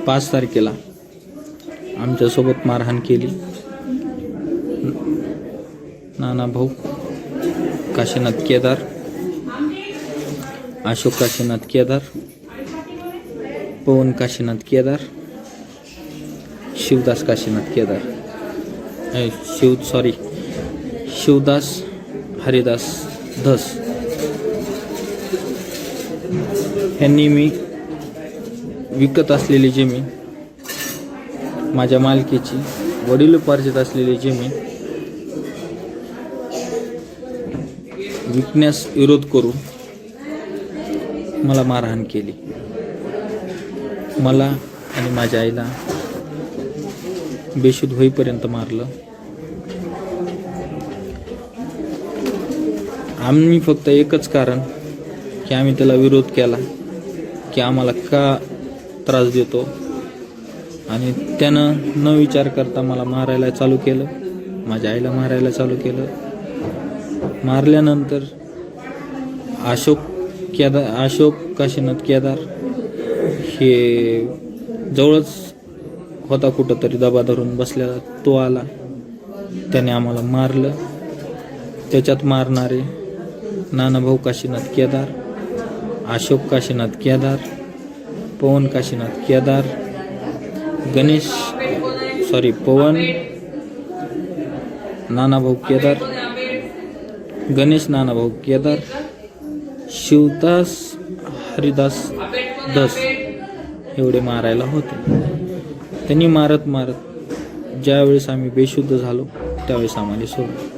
5 तारखेला आमच्यासोबत मारहाण केली. नाना भाऊ काशीनाथ केदार, अशोक काशीनाथ केदार, पवन काशीनाथ केदार, शिवदास काशीनाथ केदार, शिवदास हरिदास धस यांनी मी विकत असलेली जमीन, माझ्या मालकीची वडिलोपार्जित असलेली जमीन विकण्यास विरोध करून मला मारहाण केली. मला आणि माझ्या आईला बेशुद्ध होईपर्यंत मारलं. आम्ही फक्त एकच कारण की आम्ही त्याला विरोध केला की आम्हाला का त्रास देतो, आणि त्यानं न विचार करता मला मारायला चालू केलं, माझ्या आईला मारायला चालू केलं. मारल्यानंतर अशोक काशीनाथ केदार हे जवळच होता, कुठंतरी दबा धरून बसलेला, तो आला, त्याने आम्हाला मारलं. त्याच्यात मारणारे नानाभाऊ काशीनाथ केदार, अशोक काशीनाथ केदार, पवन काशीनाथ केदार, पवन नानाभाऊ केदार, गणेश नानाभाऊ केदार, शिवदास हरिदास धस एवढे मारायला होते. त्यांनी मारत ज्यावेळेस आम्ही बेशुद्ध झालो त्यावेळेस आम्हाला सोडलं.